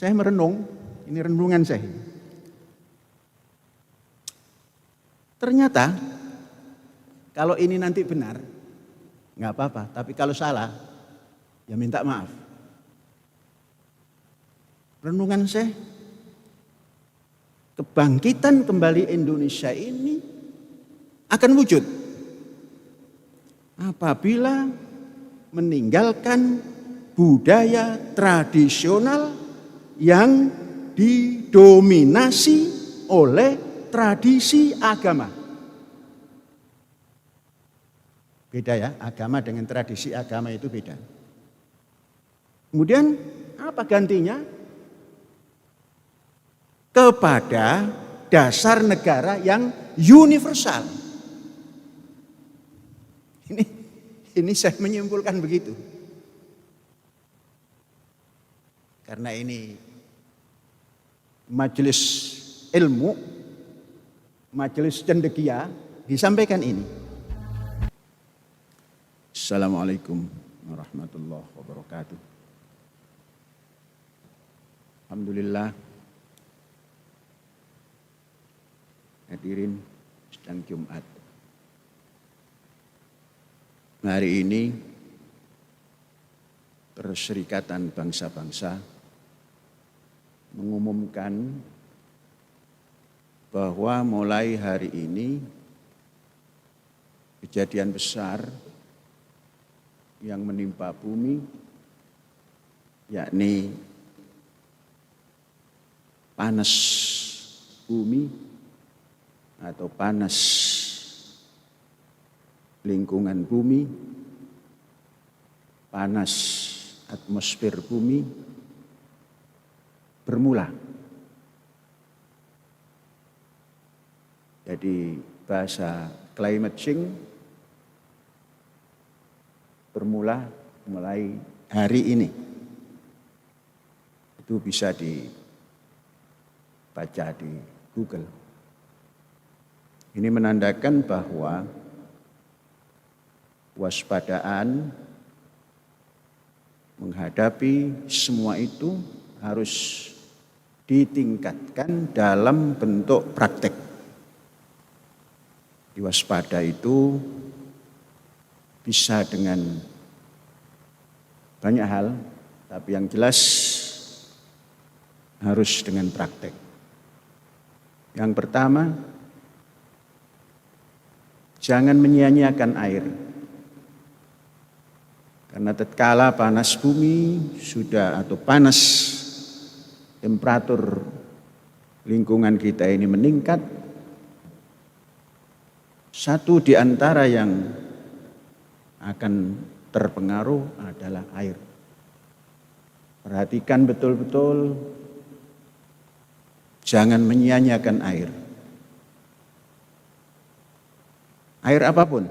Saya merenung, ini renungan saya. Ternyata kalau ini nanti benar, nggak apa-apa. Tapi kalau salah, ya minta maaf. Renungan saya, kebangkitan kembali Indonesia ini akan wujud apabila meninggalkan budaya tradisional yang didominasi oleh tradisi agama. Beda ya, agama dengan tradisi agama itu beda. Kemudian apa gantinya? Kepada dasar negara yang universal. Ini saya menyimpulkan begitu. Karena ini majelis ilmu, majelis cendekia, disampaikan ini. Assalamualaikum warahmatullahi wabarakatuh. Alhamdulillah. Hadirin sedang Jumat. Hari ini Perserikatan Bangsa-Bangsa mengumumkan bahwa mulai hari ini kejadian besar yang menimpa bumi, yakni panas bumi atau panas lingkungan bumi, panas atmosfer bumi bermula. Jadi bahasa climate change bermula mulai hari ini. Itu bisa dibaca di Google. Ini menandakan bahwa waspadaan menghadapi semua itu harus ditingkatkan dalam bentuk praktek. Diwaspada itu bisa dengan banyak hal, tapi yang jelas harus dengan praktek. Yang pertama, jangan menyia-nyiakan air. Karena tatkala panas bumi sudah atau panas temperatur lingkungan kita ini meningkat, satu di antara yang akan terpengaruh adalah air. Perhatikan betul-betul, jangan menyia-nyiakan air. Air apapun,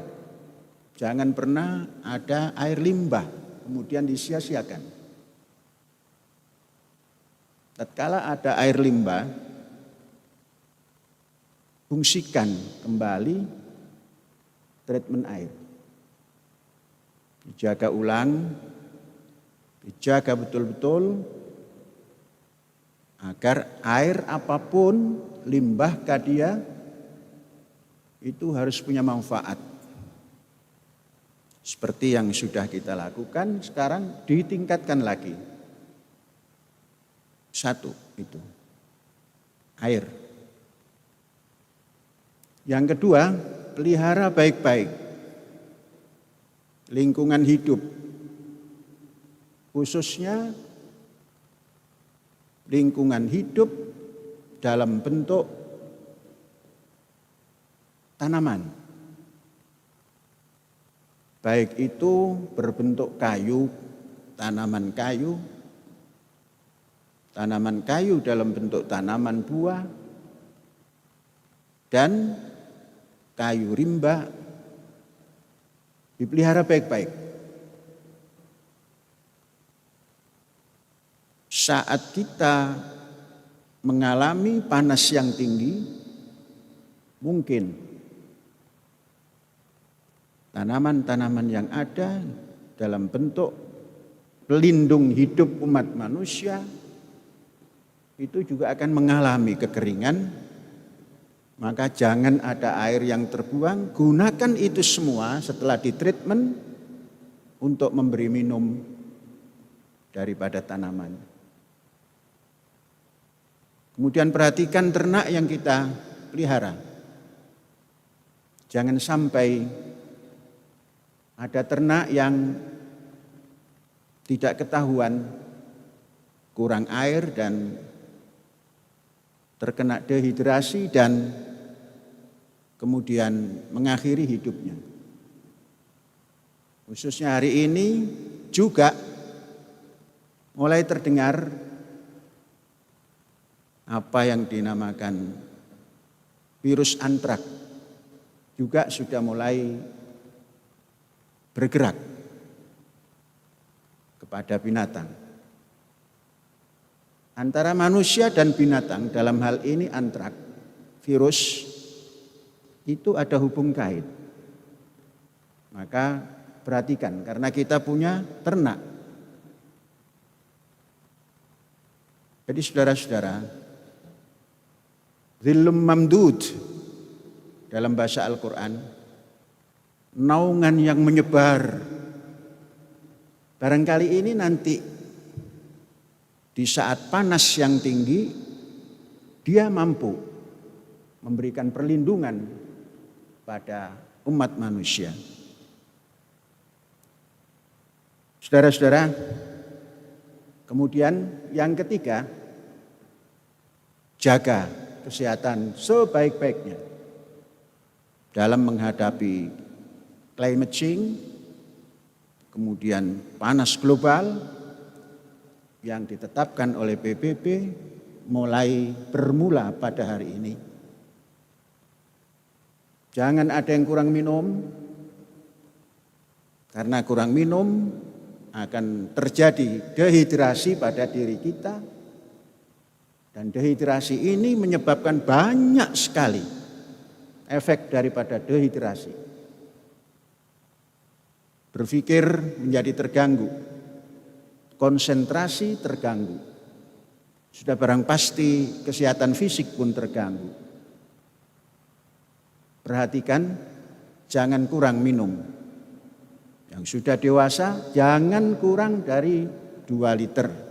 jangan pernah ada air limbah kemudian disia-siakan. Tatkala ada air limbah, fungsikan kembali treatment air. Dijaga ulang, dijaga betul-betul agar air apapun, limbah dia itu harus punya manfaat. Seperti yang sudah kita lakukan, sekarang ditingkatkan lagi. Satu itu, air. Yang kedua, pelihara baik-baik lingkungan hidup. Khususnya lingkungan hidup dalam bentuk tanaman, baik itu berbentuk kayu, tanaman kayu dalam bentuk tanaman buah, dan kayu rimba, dipelihara baik-baik. Saat kita mengalami panas yang tinggi, mungkin tanaman-tanaman yang ada dalam bentuk pelindung hidup umat manusia itu juga akan mengalami kekeringan. Maka jangan ada air yang terbuang, gunakan itu semua setelah ditreatment untuk memberi minum daripada tanaman. Kemudian perhatikan ternak yang kita pelihara. Jangan sampai ada ternak yang tidak ketahuan kurang air dan terkena dehidrasi dan kemudian mengakhiri hidupnya. Khususnya hari ini juga mulai terdengar apa yang dinamakan virus antrak juga sudah mulai bergerak kepada binatang. Antara manusia dan binatang dalam hal ini antrak, virus, itu ada hubung kait. Maka perhatikan, karena kita punya ternak. Jadi saudara-saudara, Dhillum mamdud dalam bahasa Al-Quran, naungan yang menyebar. Barangkali ini nanti di saat panas yang tinggi, dia mampu memberikan perlindungan pada umat manusia. Saudara-saudara, kemudian yang ketiga, jaga kesehatan sebaik-baiknya dalam menghadapi climate change, kemudian panas global yang ditetapkan oleh PBB mulai bermula pada hari ini. Jangan ada yang kurang minum, karena kurang minum akan terjadi dehidrasi pada diri kita. Dan dehidrasi ini menyebabkan banyak sekali efek daripada dehidrasi. Berpikir menjadi terganggu, konsentrasi terganggu. Sudah barang pasti kesehatan fisik pun terganggu. Perhatikan, jangan kurang minum. Yang sudah dewasa, jangan kurang dari 2 liter.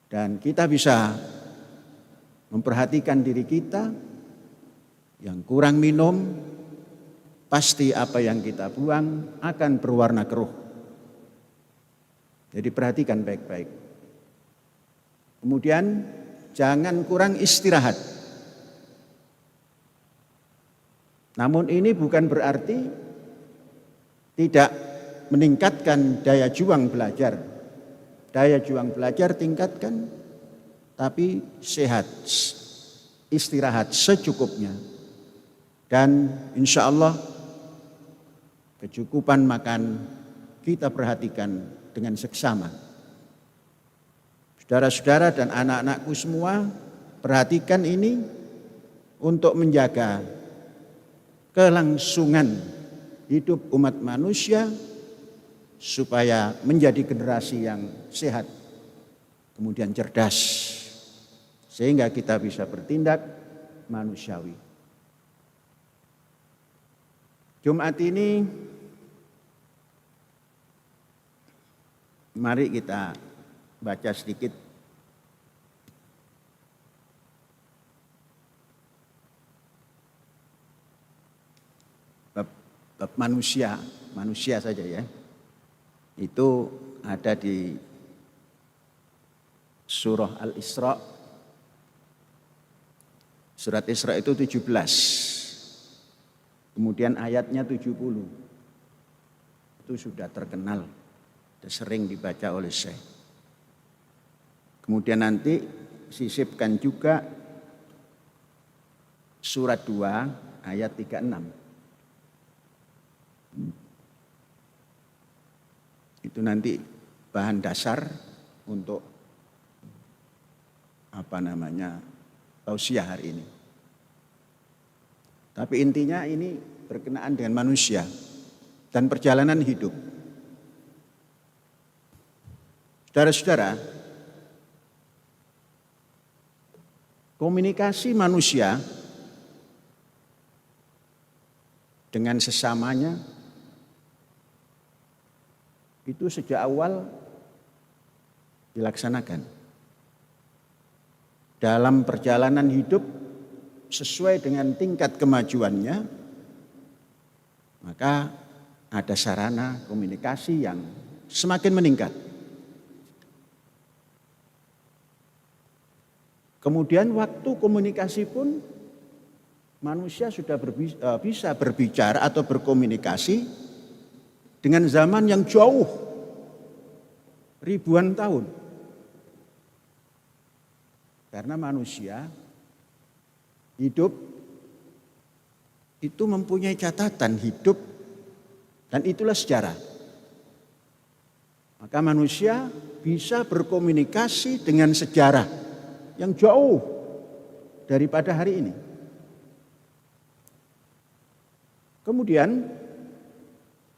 Dan kita bisa memperhatikan diri kita, yang kurang minum, pasti apa yang kita buang akan berwarna keruh. Jadi perhatikan baik-baik. Kemudian jangan kurang istirahat. Namun ini bukan berarti tidak meningkatkan daya juang belajar. Daya juang belajar tingkatkan, tapi sehat, istirahat secukupnya. Dan insya Allah kecukupan makan kita perhatikan dengan seksama. Saudara-saudara dan anak-anakku semua, perhatikan ini untuk menjaga kelangsungan hidup umat manusia supaya menjadi generasi yang sehat, kemudian cerdas, sehingga kita bisa bertindak manusiawi. Jumat ini mari kita baca sedikit bab manusia saja ya. Itu ada di surah Al-Isra. Surat Isra itu 17. Kemudian ayatnya 70. Itu sudah terkenal, sudah sering dibaca oleh Syekh. Kemudian nanti sisipkan juga surat 2 ayat 36. Itu nanti bahan dasar untuk tausiah hari ini. Tapi intinya ini berkenaan dengan manusia dan perjalanan hidup. Saudara-saudara, komunikasi manusia dengan sesamanya itu sejak awal dilaksanakan. Dalam perjalanan hidup sesuai dengan tingkat kemajuannya, maka ada sarana komunikasi yang semakin meningkat. Kemudian waktu komunikasi pun manusia sudah bisa berbicara atau berkomunikasi dengan zaman yang jauh ribuan tahun. Karena manusia hidup itu mempunyai catatan hidup dan itulah sejarah. Maka manusia bisa berkomunikasi dengan sejarah yang jauh daripada hari ini. Kemudian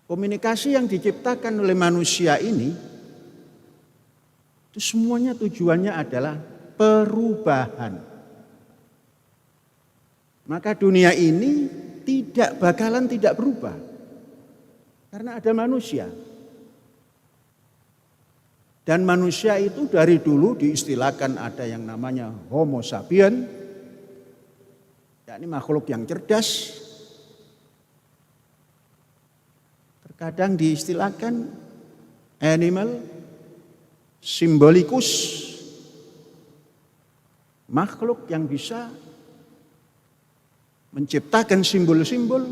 komunikasi yang diciptakan oleh manusia ini itu semuanya tujuannya adalah perubahan. Maka dunia ini tidak bakalan tidak berubah karena ada manusia. Dan manusia itu dari dulu diistilahkan ada yang namanya Homo sapien, yakni makhluk yang cerdas. Terkadang diistilahkan animal symbolikus, makhluk yang bisa menciptakan simbol-simbol.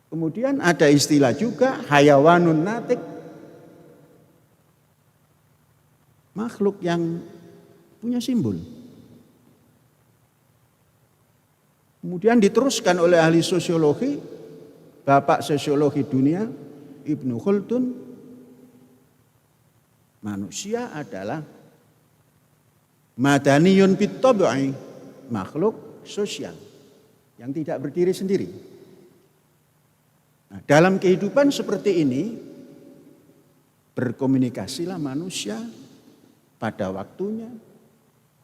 Kemudian ada istilah juga hayawanun natik, makhluk yang punya simbol. Kemudian diteruskan oleh ahli sosiologi, bapak sosiologi dunia, Ibnu Khaldun, manusia adalah madaniyun bit-tab'i, makhluk sosial yang tidak berdiri sendiri. Nah, dalam kehidupan seperti ini, berkomunikasilah manusia pada waktunya,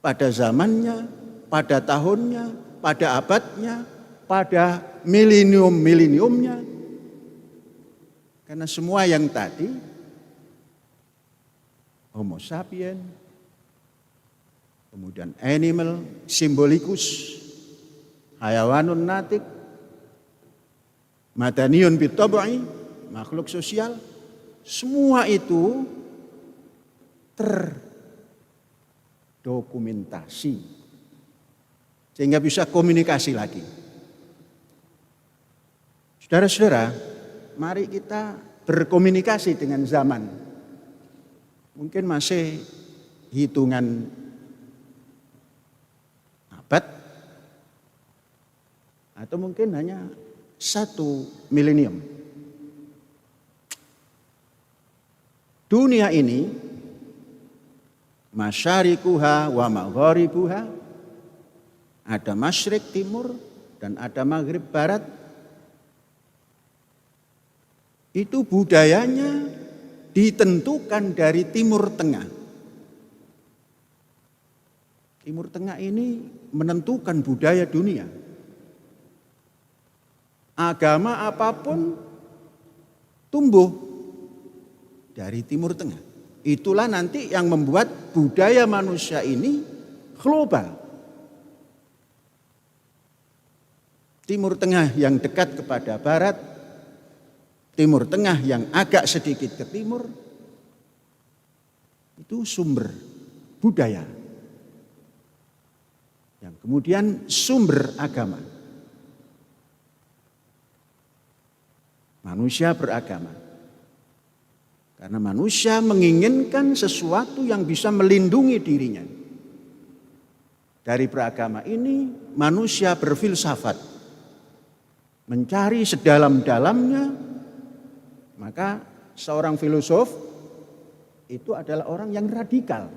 pada zamannya, pada tahunnya, pada abadnya, pada milenium-mileniumnya. Karena semua yang tadi, Homo sapien, kemudian animal, simbolikus, hayawanun natik, madaniyun bit-tab'i, makhluk sosial, semua itu terdokumentasi sehingga bisa komunikasi lagi. Saudara-saudara, mari kita berkomunikasi dengan zaman. Mungkin masih hitungan abad atau mungkin hanya 1 milenium. Dunia ini masyarikuha wa magharibuha, ada masyrik timur dan ada maghrib barat. Itu budayanya ditentukan dari Timur Tengah. Timur Tengah ini menentukan budaya dunia. Agama apapun tumbuh dari Timur Tengah. Itulah nanti yang membuat budaya manusia ini global. Timur Tengah yang dekat kepada Barat, Timur Tengah yang agak sedikit ke timur, itu sumber budaya. Yang kemudian sumber agama. Manusia beragama. Karena manusia menginginkan sesuatu yang bisa melindungi dirinya. Dari beragama ini manusia berfilsafat. Mencari sedalam-dalamnya. Maka seorang filosof itu adalah orang yang radikal.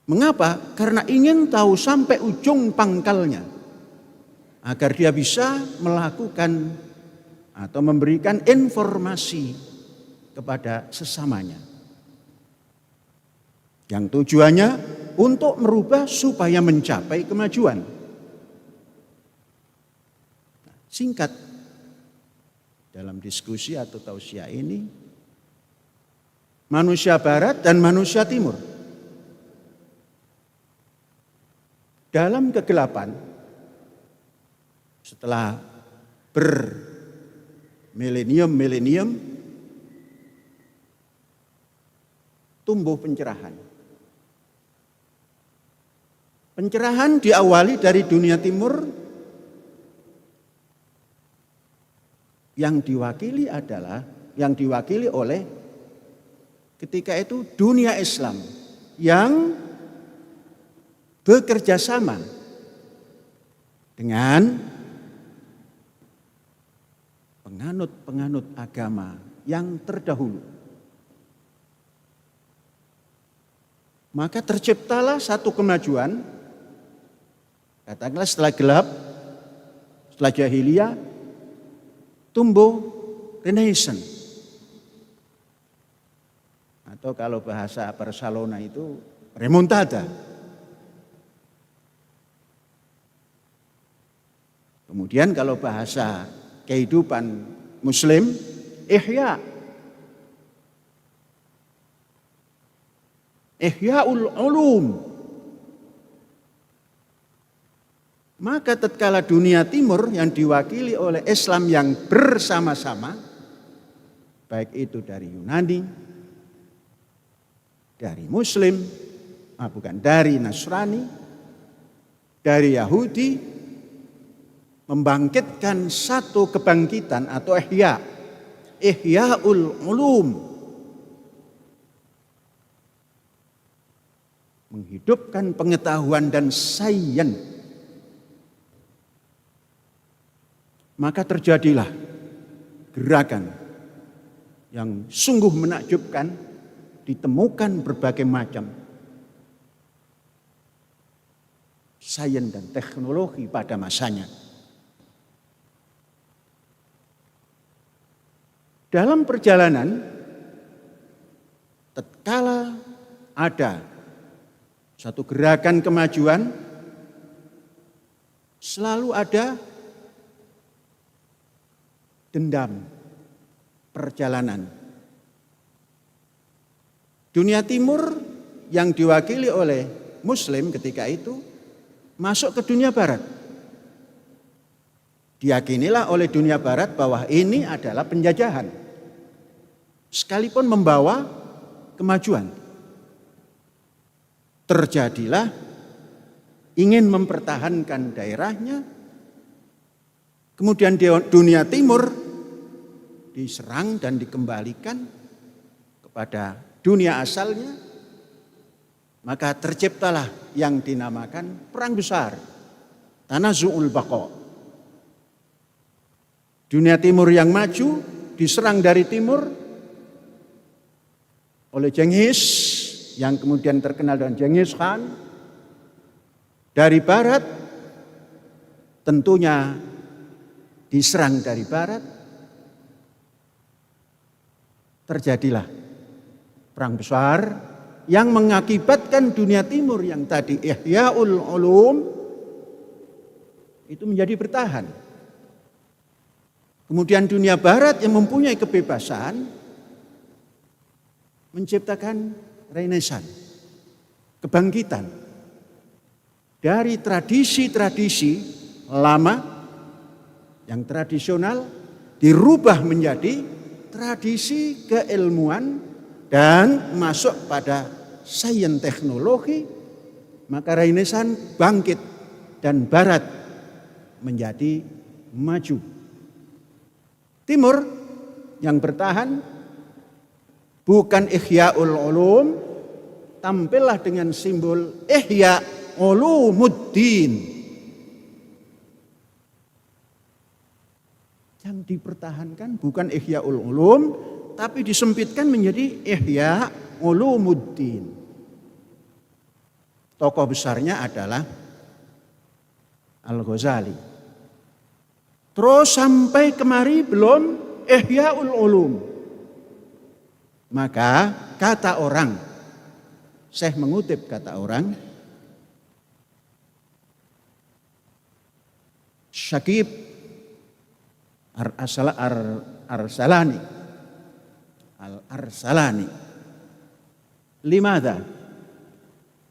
Mengapa? Karena ingin tahu sampai ujung pangkalnya. Agar dia bisa melakukan atau memberikan informasi kepada sesamanya. Yang tujuannya untuk merubah supaya mencapai kemajuan. Singkat, dalam diskusi atau tausiah ini, manusia barat dan manusia timur dalam kegelapan setelah bermilenium-milenium tumbuh pencerahan. Pencerahan diawali dari dunia timur yang diwakili oleh ketika itu dunia Islam yang bekerja sama dengan penganut-penganut agama yang terdahulu. Maka terciptalah satu kemajuan, katakanlah setelah gelap, setelah jahiliyah, tumbuh Renaissance. Atau kalau bahasa Barcelona itu remontada. Kemudian kalau bahasa kehidupan Muslim, Ihya'ul ulum. Maka tatkala dunia timur yang diwakili oleh Islam yang bersama-sama, baik itu dari Yunani, dari Muslim, dari Nasrani, dari Yahudi, membangkitkan satu kebangkitan atau Ihya'ul ulum. Menghidupkan pengetahuan dan sains. Maka terjadilah gerakan yang sungguh menakjubkan, ditemukan berbagai macam sains dan teknologi pada masanya. Dalam perjalanan, tatkala ada satu gerakan kemajuan, selalu ada dendam perjalanan. Dunia timur yang diwakili oleh Muslim ketika itu masuk ke dunia barat. Diyakinilah oleh dunia barat bahwa ini adalah penjajahan, sekalipun membawa kemajuan. Terjadilah ingin mempertahankan daerahnya, kemudian dunia timur diserang dan dikembalikan kepada dunia asalnya, maka terciptalah yang dinamakan perang besar, Tanazu'ul Baqa. Dunia timur yang maju diserang dari timur oleh Genghis, yang kemudian terkenal dengan Genghis Khan. Dari barat tentunya diserang dari barat. Terjadilah perang besar yang mengakibatkan dunia timur yang tadi Ihya'ul ulum itu menjadi bertahan. Kemudian dunia barat yang mempunyai kebebasan menciptakan Renaissance, kebangkitan dari tradisi-tradisi lama yang tradisional dirubah menjadi tradisi keilmuan dan masuk pada sains teknologi. Maka Renaissance bangkit dan barat menjadi maju. Timur yang bertahan bukan Ihya'ul ulum, tampillah dengan simbol Ihya' ulumuddin. Yang dipertahankan bukan Ihya'ul ulum, tapi disempitkan menjadi Ihya' ulumuddin. Tokoh besarnya adalah Al-Ghazali. Terus sampai kemari belum Ihya'ul ulum. Maka kata orang, Syekh mengutip kata orang, Syakib Arsalani, Al-Arsalani. Limada?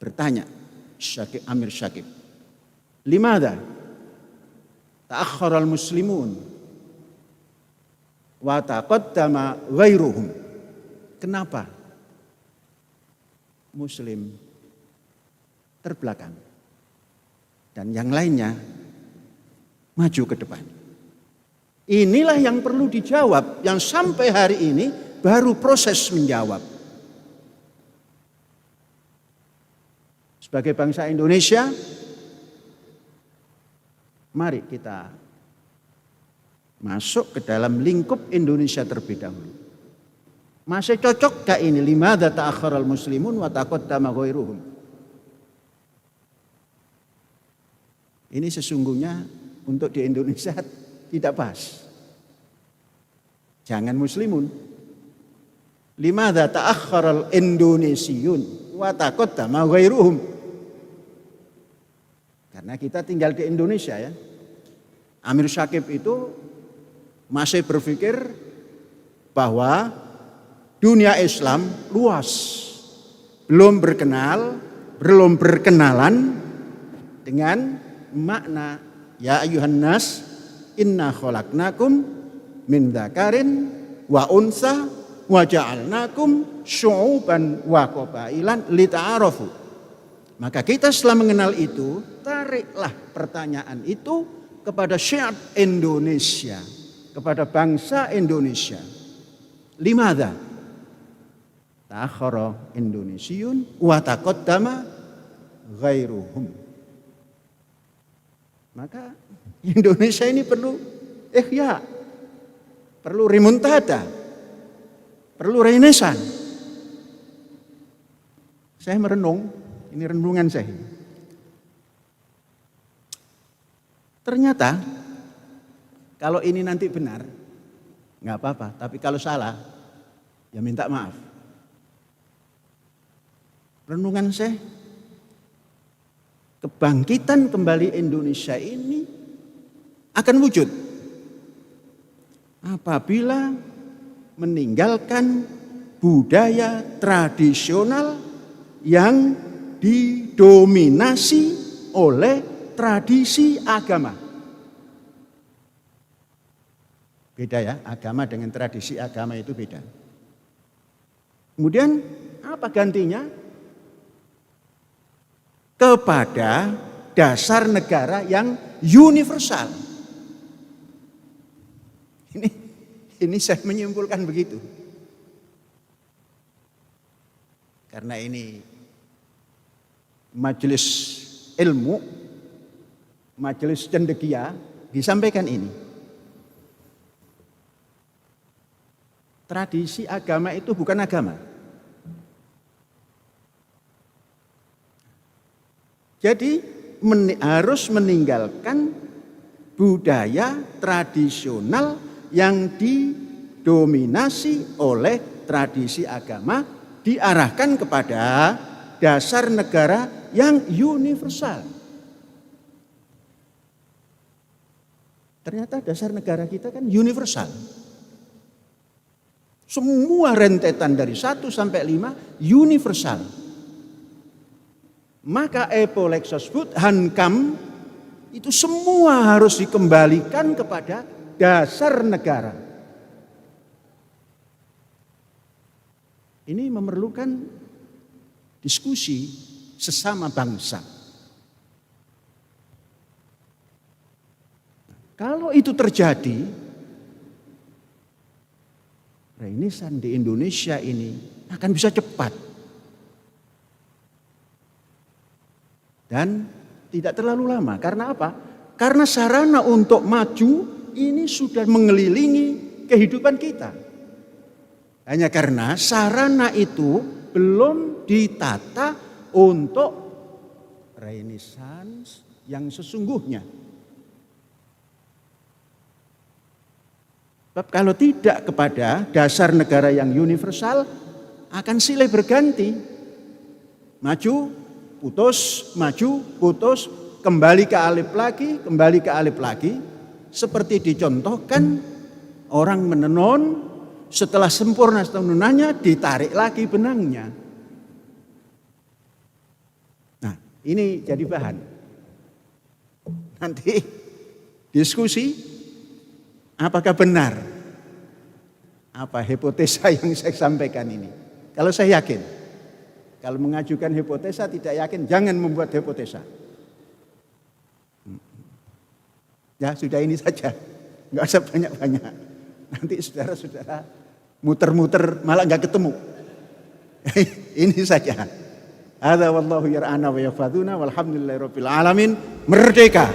Bertanya Syakib, Amir Syakib. Limada? Ta'akhkhara al-muslimun wa taqaddama ghairuhum. Kenapa Muslim terbelakang dan yang lainnya maju ke depan? Inilah yang perlu dijawab, yang sampai hari ini baru proses menjawab. Sebagai bangsa Indonesia, mari kita masuk ke dalam lingkup Indonesia terlebih dahulu. Masih cocok gak ini? Limadza ta'akhkharal muslimun wa taqaddama ghairuhum. Ini sesungguhnya untuk di Indonesia tidak pas. Jangan muslimun. Limadza ta'akhkharal indonesiun wa taqaddama ghairuhum. Karena kita tinggal di Indonesia ya. Amir Syakib itu masih berpikir bahwa dunia Islam luas. Belum berkenalan dengan makna ya ayyuhan nas inna khalaqnakum min dzakarin wa unsa wa ja'alnakum syu'uban wa qabailan lita'arafu. Maka kita setelah mengenal itu, tariklah pertanyaan itu kepada syi'ab Indonesia, kepada bangsa Indonesia. Limadza ta'akhkhara indonesiun wa taqaddama ghairuhum. Maka Indonesia ini perlu ihya, perlu remontada, perlu renaissance. Saya merenung, ini renungan saya. Ternyata kalau ini nanti benar, nggak apa-apa. Tapi kalau salah, ya minta maaf. Renungan saya, kebangkitan kembali Indonesia ini akan wujud apabila meninggalkan budaya tradisional yang didominasi oleh tradisi agama. Beda ya, agama dengan tradisi agama itu beda. Kemudian apa gantinya? Kepada dasar negara yang universal. Ini saya menyimpulkan begitu. Karena ini majelis ilmu, majelis cendekia, disampaikan ini. Tradisi agama itu bukan agama. Jadi harus meninggalkan budaya tradisional yang didominasi oleh tradisi agama, diarahkan kepada dasar negara yang universal. Ternyata dasar negara kita kan universal. Semua rentetan dari 1 sampai 5 universal. Maka Epolexosbud Hankam itu semua harus dikembalikan kepada dasar negara. Ini memerlukan diskusi sesama bangsa. Kalau itu terjadi, renaissance di Indonesia ini akan bisa cepat. Dan tidak terlalu lama. Karena apa? Karena sarana untuk maju ini sudah mengelilingi kehidupan kita. Hanya karena sarana itu belum ditata untuk renaissance yang sesungguhnya. Sebab kalau tidak kepada dasar negara yang universal, akan silih berganti. Maju, putus, maju, putus, kembali ke alif lagi, kembali ke alif lagi. Seperti dicontohkan orang menenun, setelah sempurna tenunannya ditarik lagi benangnya. Nah, ini jadi bahan. Nanti diskusi apakah benar apa hipotesa yang saya sampaikan ini. Kalau saya yakin, kalau mengajukan hipotesa tidak yakin, jangan membuat hipotesa. Ya sudah ini saja, nggak usah banyak-banyak. Nanti saudara-saudara muter-muter malah nggak ketemu. Ini saja. Hadza wallahu yar'ana wa yafaduna walhamdulillahirabbil alamin. Merdeka.